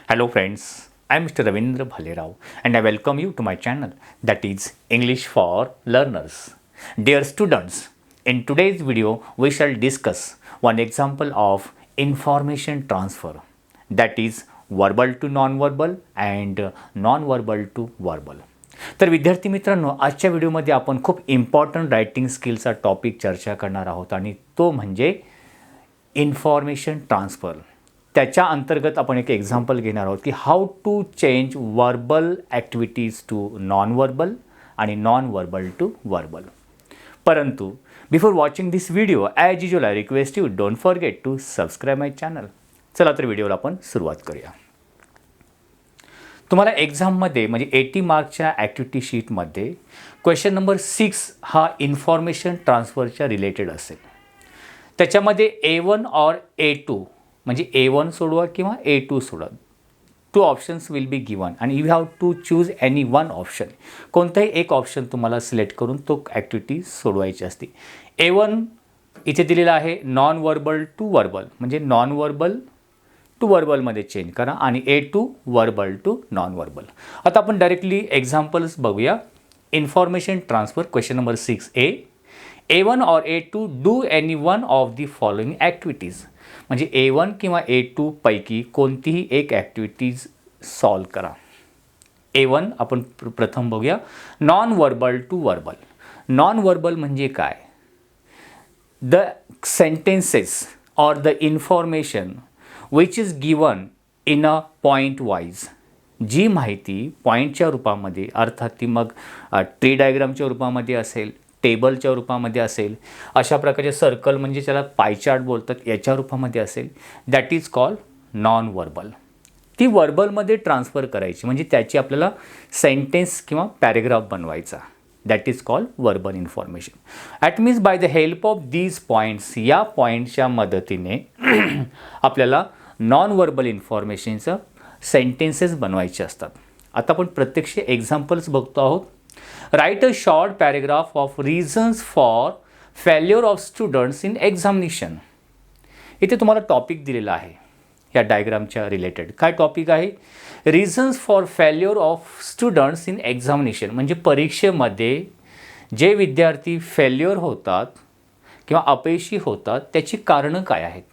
Hello friends, I am Mr. Ravindra Bhalerao and I welcome you to my channel that is English for Learners. Dear students, in today's video we shall discuss one example of information transfer, that is verbal to non-verbal and non-verbal to verbal. तर विद्यार्थी मित्रांनो, आजच्या व्हिडिओमध्ये आपण खूप important writing स्किलचा topic चर्चा करणार आहोत आणि तो म्हणजे इन्फॉर्मेशन ट्रान्सफर. त्याच्या अंतर्गत आपण एक एक्झाम्पल घेणार आहोत की how to change verbal activities to non verbal आणि नॉन वर्बल टू वर्बल. परंतु before watching this video as usual I request you don't forget to subscribe my channel. चला तर व्हिडिओला आपण सुरुवात करूया. तुम्हाला एक्झाममध्ये म्हणजे 80 मार्कच्या ॲक्टिव्हिटी शीटमध्ये क्वेश्चन नंबर 6 हा इन्फॉर्मेशन ट्रान्सफरच्या रिलेटेड असेल. त्याच्यामध्ये A1 और A2 म्हणजे A1 सोडवा किंवा A2 सोडवा. 2 ऑप्शन्स विल बी गिवन आणि you have to choose any one option. कोणताही एक ऑप्शन तुम्हाला सिलेक्ट करून तो ॲक्टिव्हिटी सोडवायची असते. A1 इथे दिलेला आहे नॉन वर्बल टू वर्बल म्हणजे नॉन वर्बल टू वर्बलमध्ये चेंज करा आणि A2 verbal to non verbal. आता आपण डायरेक्टली एक्झाम्पल्स बघूया. Information transfer question number 6A. A1 और A2 do any one of the following activities म्हणजे A1 किंवा A2 पैकी कोणतीही एक ॲक्टिव्हिटीज सॉल्व करा. A1 आपण प्रथम बघूया. Non verbal to verbal. Non verbal म्हणजे काय? द सेंटेन्सेस और the information which is given in a point wise. जी माहिती पॉईंटच्या रूपामध्ये अर्थात ती मग ट्री डायग्रामच्या रूपामध्ये असेल, टेबलच्या रूपामध्ये असेल, अशा प्रकारचे सर्कल म्हणजे त्याला पाय चार्ट बोलतात याच्या रूपामध्ये असेल, that is called non verbal. ती वर्बलमध्ये ट्रान्सफर करायची म्हणजे त्याची आपल्याला सेंटेन्स किंवा पॅरेग्राफ बनवायचा. That is called verbal information. At means by the help of these points, या पॉईंटच्या मदतीने आपल्याला नॉन वर्बल इन्फॉर्मेशनचं सेंटेन्सेस बनवायचे असतात. आता आपण प्रत्यक्ष एक्झाम्पल्स बघतो आहोत. Right a short paragraph of reasons for failure of students in examination. इथे तुम्हाला टॉपिक दिलेला आहे या डायग्रामच्या रिलेटेड. काय टॉपिक आहे? Reasons for failure of students in examination म्हणजे परीक्षेमध्ये जे विद्यार्थी फेल्युअर होतात किंवा अपयशी होतात त्याची कारणं काय आहेत.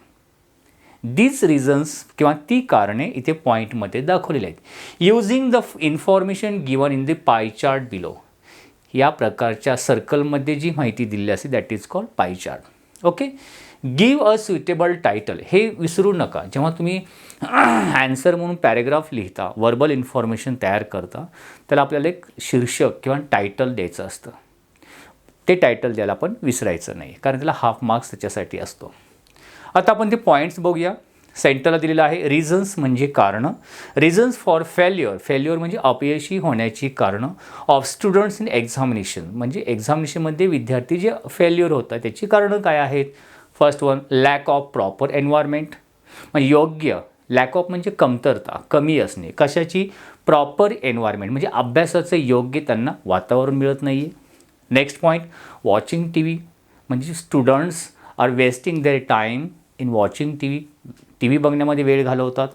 दीज रिझन्स किंवा ती कारणे इथे पॉईंटमध्ये दाखवलेली आहेत. Using the information given in the pie chart below. या प्रकारच्या सर्कलमध्ये जी माहिती दिलेली असते that is called pie chart. Okay. Give a suitable title. हे विसरू नका, जेव्हा तुम्ही ॲन्सर म्हणून पॅरेग्राफ लिहिता, वर्बल इन्फॉर्मेशन तयार करता, त्याला आपल्याला एक शीर्षक किंवा टायटल द्यायचं असतं. ते टायटल द्यायला आपण विसरायचं नाही कारण त्याला हाफ मार्क्स त्याच्यासाठी असतो. आता आपण ते पॉईंट्स बघूया. सेंटरला दिलेलं आहे रिझन्स म्हणजे कारणं. Reasons for failure. फेल्युअर म्हणजे अपयशी होण्याची कारणं. ऑफ स्टुडंट्स इन एक्झामिनेशन म्हणजे एक्झामिनेशनमध्ये विद्यार्थी जे फेल्युअर होतात त्याची कारणं काय आहेत. First one, lack of proper environment म्हणजे योग्य. लॅक ऑफ म्हणजे कमतरता, कमी असणे. कशाची? प्रॉपर एन्व्हायरमेंट म्हणजे अभ्यासाचं योग्य त्यांना वातावरण मिळत नाही आहे. Next point, watching T V म्हणजे students are wasting their time in watching T V. T V बघण्यामध्ये वेळ घालवतात.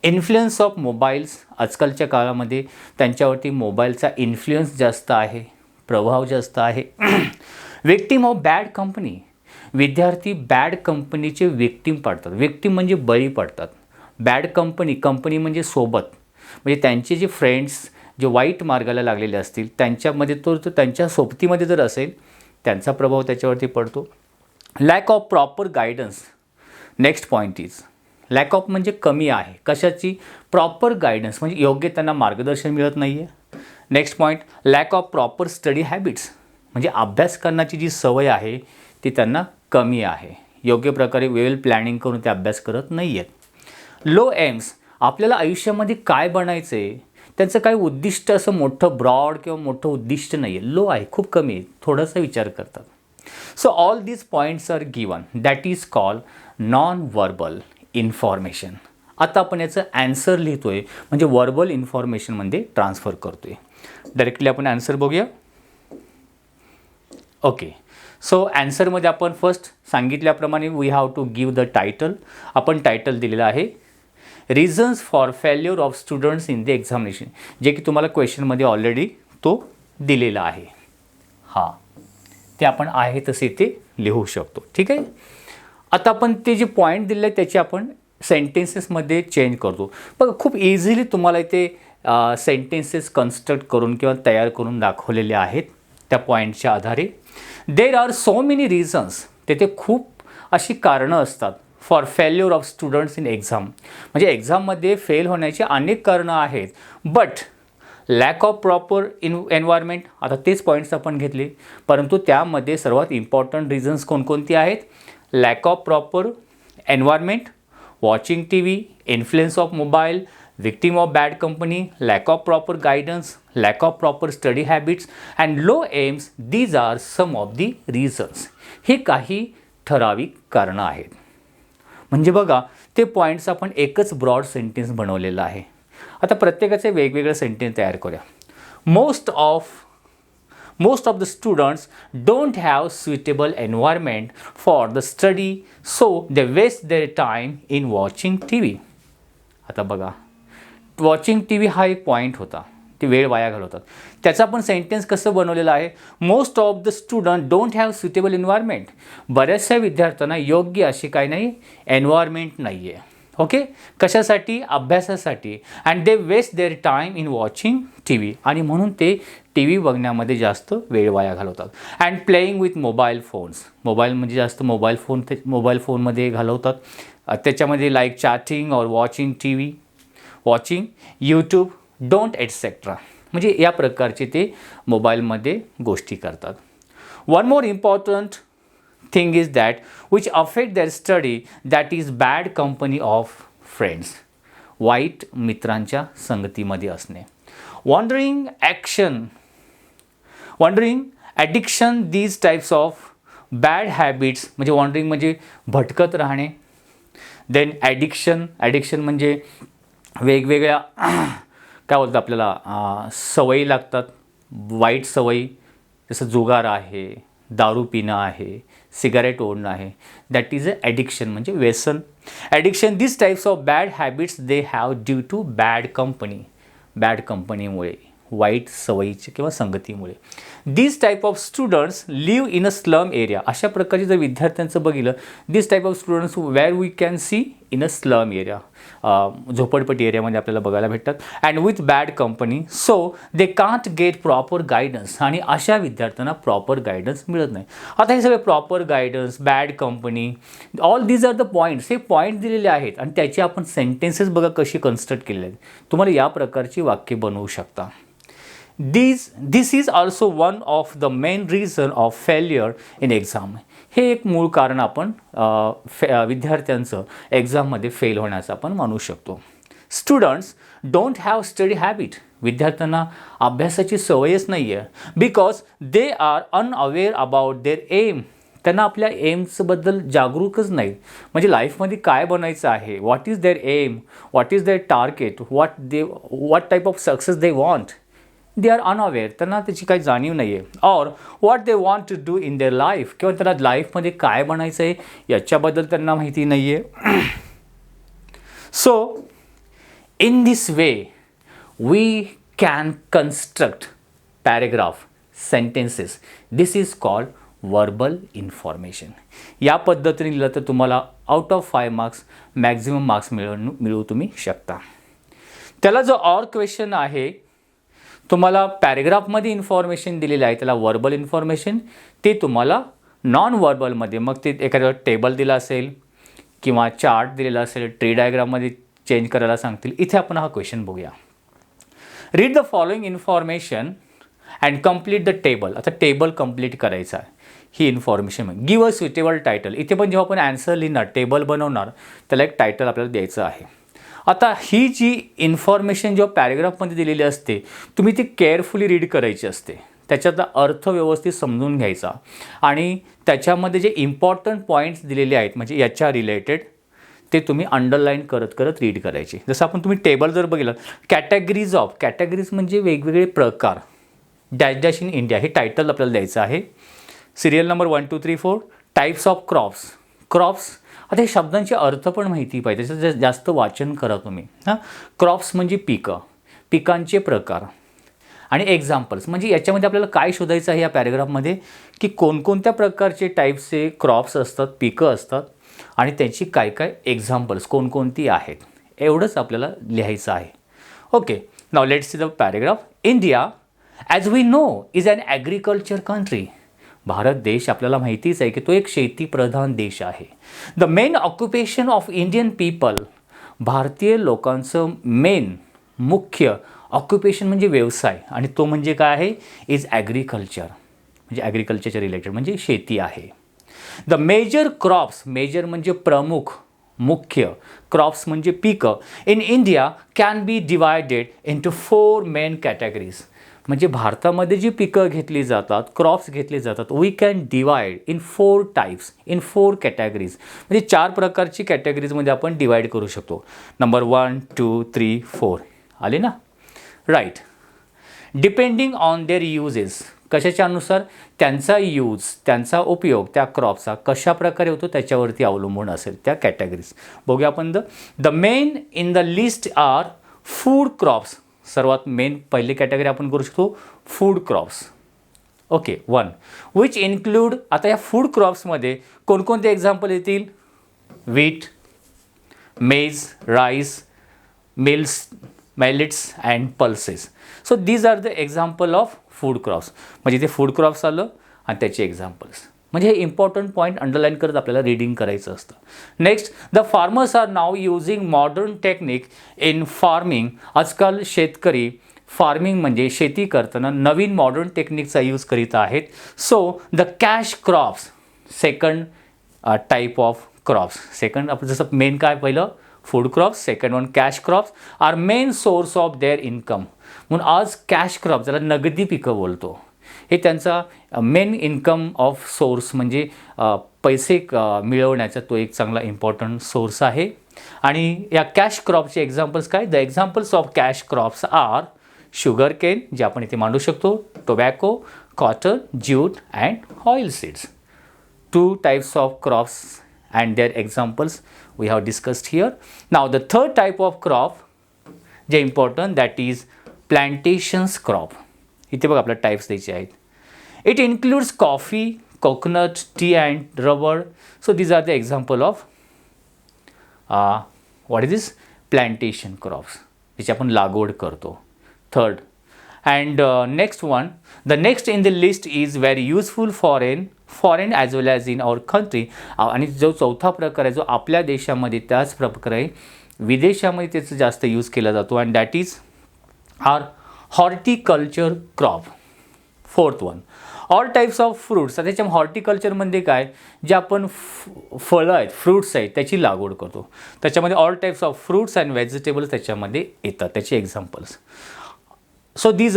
Influence of mobiles. आजकालच्या काळामध्ये त्यांच्यावरती मोबाईलचा इन्फ्लुएन्स जास्त आहे, प्रभाव जास्त आहे. Victim of bad company. विद्यार्थी बॅड कंपनीचे विक्टीम पडतात. विक्टीम म्हणजे बळी पडतात. बॅड कंपनी, कंपनी म्हणजे सोबत, म्हणजे त्यांचे जे फ्रेंड्स जे वाईट मार्गाला लागलेले असतील त्यांच्यामध्ये तो त्यांच्या सोबतीमध्ये जर असेल त्यांचा प्रभाव त्याच्यावरती पडतो. Lack of proper guidance. Next point is lack of म्हणजे कमी आहे. कशाची? प्रॉपर गायडन्स म्हणजे योग्य त्यांना मार्गदर्शन मिळत नाही आहे. Next point, lack of proper study habits म्हणजे अभ्यास करण्याची जी सवय आहे ती त्यांना कमी आहे. योग्य प्रकारे वेल प्लॅनिंग करून ते अभ्यास करत नाही आहेत. Low AIIMS. आपल्याला आयुष्यामध्ये काय बनायचं आहे, त्यांचं काही उद्दिष्ट असं मोठं ब्रॉड किंवा मोठं उद्दिष्ट नाही आहे. लो आहे, खूप कमी आहे, थोडासा विचार करतात. So all these points are given, that is called non-verbal information. आता आपण याचं ॲन्सर लिहितोय म्हणजे वर्बल इन्फॉर्मेशनमध्ये ट्रान्सफर करतोय. डायरेक्टली आपण ॲन्सर बघूया. ओके. सो ॲन्सरमध्ये आपण फर्स्ट सांगितल्याप्रमाणे we have to give the title. आपण टायटल दिलेलं आहे reasons for failure of students in the examination, जे की तुम्हाला क्वेश्चनमध्ये ऑलरेडी तो दिलेला आहे. हां, ते आपण आहे तसे ते लिहू शकतो. ठीक आहे. आता आपण ते जे पॉईंट दिले त्याचे आपण सेंटेन्सेसमध्ये चेंज करतो. बघा, खूप इझिली तुम्हाला इथे सेंटेन्सेस कन्स्ट्रक्ट करून किंवा तयार करून दाखवलेले आहेत त्या पॉईंटच्या आधारे. There are so many reasons, तेथे खूप अशी कारणं असतात for failure of students in exam, म्हणजे एक्झाममध्ये फेल होण्याची अनेक कारणं आहेत. But lack of proper environment, आता तेच पॉईंट्स आपण घेतले, परंतु त्यामध्ये सर्वात इम्पॉर्टंट रिझन्स कोणकोणती आहेत? Lack of proper environment, watching TV, influence of mobile, victim of bad company, lack of proper guidance, lack of proper study habits and low aims. These are some of the reasons. हे काही ठराविक कारणं आहेत. म्हणजे बघा, ते points आपण एकच ब्रॉड सेंटेन्स बनवलेलं आहे. आता प्रत्येकाचे वेगवेगळे सेंटेन्स तयार करूया. Most of the students don't have suitable environment for the study, so they waste their time in watching TV. आता बघा, वॉचिंग TV हा एक पॉईंट होता, ते वेळ वाया घालवतात. त्याचा आपण सेंटेन्स कसं बनवलेलं आहे? Most of the student don't have suitable environment. बऱ्याचशा विद्यार्थ्यांना योग्य अशी काही नाही एन्व्हायरमेंट नाही आहे. ओके, कशासाठी? अभ्यासासाठी. And they waste their time in watching TV, आणि म्हणून ते TV बघण्यामध्ये जास्त वेळ वाया घालवतात. And playing with mobile phones, mobile म्हणजे जास्त मोबाईल फोनमध्ये घालवतात. त्याच्यामध्ये लाईक चॅटिंग और watching TV, watching YouTube, don't etcetera, म्हणजे या प्रकारचे ते मोबाईलमध्ये गोष्टी करतात. One more important thing is that which affect their study, that is bad company of friends, वाईट मित्रांच्या संगतीमध्ये असणे. Wandering addiction, these types of bad habits, म्हणजे वॉन्डरिंग म्हणजे भटकत राहणे. देन ॲडिक्शन म्हणजे वेगवेगळ्या काय बोलतात आपल्याला सवयी लागतात, वाईट सवयी, जसं जुगार आहे, दारू पिणं आहे, सिगारेट ओढणं आहे. दॅट इज अ ॲडिक्शन, म्हणजे व्यसन. Addiction, this types of bad habits they have due to bad कंपनीमुळे, वाईट सवयीचे किंवा संगतीमुळे. This type of students live in a slum area, अशा प्रकारचे जर विद्यार्थ्यांचं बघितलं, this type of students where we can see in a slum area, झोपडपट्टी एरियामध्ये आपल्याला बघायला भेटतात. And with bad company, so they can't get proper guidance, आणि अशा विद्यार्थ्यांना प्रॉपर गायडन्स मिळत नाही. आता हे सगळे proper guidance, bad company, all these are the points, हे पॉईंट दिलेले आहेत आणि त्याची आपण सेंटेन्सेस बघा कशी कन्स्ट्रक्ट केलेले आहेत. तुम्हाला या प्रकारची वाक्य बनवू शकता. This is also one of the main reason of failure in exam. हे एक मूळ कारण आपण विद्यार्थ्यांचं एक्झाममध्ये फेल होण्याचं आपण मानू शकतो. Students don't have study habit, विद्यार्थ्यांना अभ्यासाची सवयच नाही आहे. Because they are unaware about their aim, त्यांना आपल्या एम्सबद्दल जागरूकच नाही, म्हणजे लाईफमध्ये काय बनायचं आहे, what is their aim, what is their target, what type of success they want. They are unaware, त्यांना त्याची काही जाणीव नाही आहे. Or what they want to do in their life, किंवा त्यांना लाईफमध्ये काय बनायचं आहे याच्याबद्दल त्यांना माहिती नाही आहे. So in this way we can construct paragraph, sentences. This is called verbal information. या पद्धतीने लिहिलं तर तुम्हाला out of 5 marks maximum marks मिळवू तुम्ही शकता. त्याला जो ऑर क्वेश्चन आहे, तुम्हाला पॅरेग्राफमध्ये इन्फॉर्मेशन दिलेलं आहे, त्याला वर्बल इन्फॉर्मेशन, ते तुम्हाला नॉन वर्बलमध्ये, मग ते एखाद्या टेबल दिला असेल किंवा चार्ट दिलेला असेल, ट्री डायग्राममध्ये चेंज करायला सांगतील. इथे आपण हा क्वेश्चन बघूया. Read the following information and complete the table. आता टेबल कंप्लीट करायचं आहे, ही information. Give a suitable title. इथे पण जेव्हा आपण ॲन्सर लिहिणार, टेबल बनवणार, त्याला एक टायटल आपल्याला द्यायचं आहे. आता ही जी इन्फॉर्मेशन जेव्हा पॅरेग्राफमध्ये दिलेली असते, तुम्ही ती केअरफुली रीड करायची असते, त्याच्यातला अर्थ व्यवस्थित समजून घ्यायचा, आणि त्याच्यामध्ये जे इम्पॉर्टंट पॉईंट्स दिलेले आहेत म्हणजे याच्या रिलेटेड, ते तुम्ही अंडरलाईन करत करत रीड करायचे. जसं आपण तुम्ही टेबल जर बघितलं, कॅटेगरीज म्हणजे वेगवेगळे प्रकार, डॅश डॅश इन इंडिया, हे टायटल आपल्याला द्यायचं आहे. Serial number 1 2 3 4, types of crops, crops, आता हे शब्दांचे अर्थ पण माहिती पाहिजे, त्याचं जास्त वाचन करा तुम्ही. क्रॉप्स म्हणजे पिकं, पिकांचे प्रकार आणि एक्झाम्पल्स. म्हणजे याच्यामध्ये आपल्याला काय शोधायचं आहे या पॅरेग्राफमध्ये, की कोणकोणत्या प्रकारचे टाईप्सचे क्रॉप्स असतात, पिकं असतात आणि त्यांची काय काय एक्झाम्पल्स कोणकोणती आहेत, एवढंच आपल्याला लिहायचं आहे. Okay, now let's see the paragraph. India as we know is an agriculture country. Bharat देश आपल्याला माहितीच आहे की तो एक शेतीप्रधान देश आहे. The main occupation of Indian people, भारतीय लोकांचं मुख्य ऑक्युपेशन म्हणजे व्यवसाय, आणि तो म्हणजे काय आहे, इज ॲग्रिकल्चर, म्हणजे ॲग्रिकल्चरच्या रिलेटेड म्हणजे शेती आहे. द मेजर क्रॉप्स, मेजर म्हणजे प्रमुख, मुख्य, क्रॉप्स म्हणजे पिकं, in India can be divided into 4 main categories. म्हणजे भारतामध्ये जी पिकं घेतली जातात, क्रॉप्स घेतले जातात, we can divide in 4 types, in 4 categories. म्हणजे 4 प्रकारची कॅटेगरीजमध्ये आपण डिवाइड करू शकतो. नंबर 1, 2, 3, 4 आले ना, right. Depending on their uses, कशाच्या अनुसार, त्यांचा यूज, त्यांचा उपयोग त्या क्रॉपचा कशा प्रकारे होतो त्याच्यावरती अवलंबून असेल त्या कॅटेगरीज. बघूया आपण. The main in the list are food crops. सर्वात मेन पहिली कॅटेगरी आपण करू शकतो food crops. Okay, 1 which include. आता या फूड क्रॉप्समध्ये कोणकोणते एक्झाम्पल येतील, wheat, maize, rice, millets and pulses. So these are the example of food crops. म्हणजे ते फूड क्रॉप्स आलं आणि त्याचे एक्झाम्पल्स. म्हणजे हे इम्पॉर्टंट पॉईंट अंडरलाईन करत आपल्याला रीडिंग करायचं असतं. Next, the farmers are now using modern technique in farming. आजकाल शेतकरी फार्मिंग म्हणजे शेती करताना नवीन मॉडर्न टेक्निकचा यूज करीत आहेत. So the cash crops, second type of crops. Second आपण जसं मेन काय पहिलं food crops, second one cash crops are main source of their income. म्हणून आज कॅश क्रॉप ज्याला नगदी पिकं बोलतो, हे त्यांचा मेन इन्कम ऑफ सोर्स म्हणजे पैसे मिळवण्याचा तो एक चांगला इम्पॉर्टंट सोर्स आहे. आणि या कॅश क्रॉपचे एक्झाम्पल्स काय, the examples of cash crops are sugar cane, जे आपण इथे मांडू शकतो, tobacco, cotton, jute and oil seeds. 2 types of crops and their examples we have discussed here. Now the third type of crop जे important, that is plantations crop. इथे बघा आपल्याला types द्यायचे आहेत. It includes coffee, coconut, tea and rubber. So these are the example of what is this, plantation crops, जिचे आपण लागवड करतो. Third and next one, the next in the list is very useful foreign as well as in our country. आणि जो चौथा प्रकार आहे जो आपल्या देशामध्ये त्याच प्रकारे विदेशामध्ये त्याचा जास्त यूज केला जातो, and that is are horticulture crop. Fourth one, all types of fruits. त्याच्या हॉर्टिकल्चरमध्ये काय, जे आपण फळं आहेत, फ्रूट्स आहेत, त्याची लागवड करतो. त्याच्यामध्ये all types of fruits and vegetables त्याच्यामध्ये येतात, त्याचे examples. So these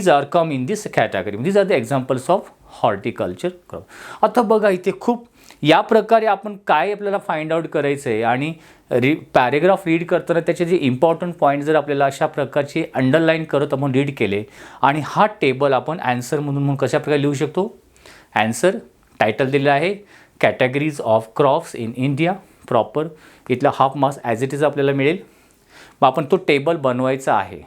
are come in this category. These are the examples of horticulture crop. आता बघा इथे खूप या प्रकारे आपण काय आपल्याला फाइंड आउट करायचं आहे, आणि पॅरेग्राफ रीड करताना त्याचे जे इम्पॉर्टंट पॉईंट जर आपल्याला अशा प्रकारचे अंडरलाईन करत आपण रीड केले, आणि हा टेबल आपण ॲन्सर म्हणून कशा प्रकारे लिहू शकतो. ॲन्सर टायटल दिलेलं आहे, categories of crops in India, proper. इथला half marks as it is आपल्याला मिळेल. मग आपण तो टेबल बनवायचा आहे.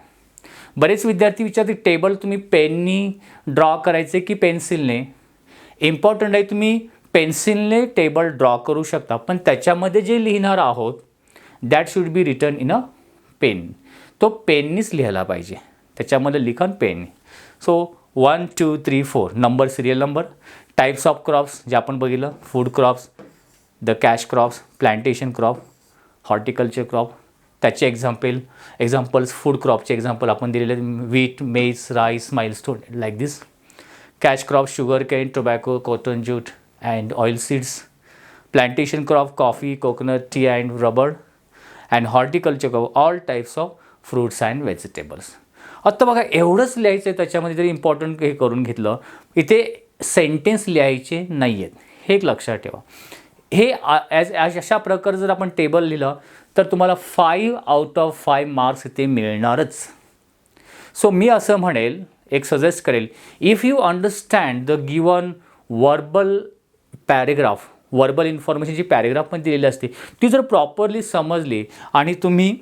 बरेच विद्यार्थी विचारते टेबल तुम्ही पेननी ड्रॉ करायचे की पेन्सिलने. इम्पॉर्टंट आहे, तुम्ही पेन्सिलने टेबल ड्रॉ करू शकता, पण त्याच्यामध्ये जे लिहिणार आहोत that should be written in a pen. तो पेननीच लिहायला पाहिजे, त्याच्यामध्ये लिखाण pen. So 1, 2, 3, 4 number, serial number. Types of crops जे आपण बघितलं, food crops, the cash crops, plantation crop, horticulture crop, त्याचे एक्झाम्पल्स. फूड क्रॉपचे एक्झाम्पल आपण दिलेले, wheat, maize, rice, milestone, like this. Cash crop, sugar cane, tobacco, cotton, jute and oil seeds. Plantation crop, coffee, coconut, tea and rubber. And horticulture crop, all types of fruits and vegetables. आत्ता बघा एवढंच लिहायचं आहे, त्याच्यामध्ये जरी important हे करून घेतलं, इथे सेंटेन्स लिहायचे नाही आहेत, हे एक लक्षात ठेवा. हे अशा प्रकारे जर आपण टेबल लिहिलं तर तुम्हाला 5 आउट ऑफ 5 मार्क्स इथे मिळणारच. सो मी असं म्हणेल, एक सजेस्ट करेल, if you understand the given verbal paragraph, verbal information जी पॅरेग्राफमध्ये दिलेली असते ती जर प्रॉपरली समजली आणि तुम्ही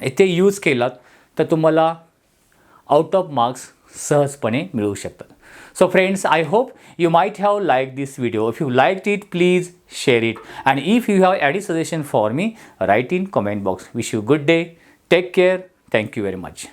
इथे यूज केलात तर तुम्हाला आउट ऑफ मार्क्स सहजपणे मिळू शकतात. So friends, I hope you might have liked this video. If you liked it, please share it. And if you have any suggestion for me, write in comment box. Wish you good day. Take care. Thank you very much.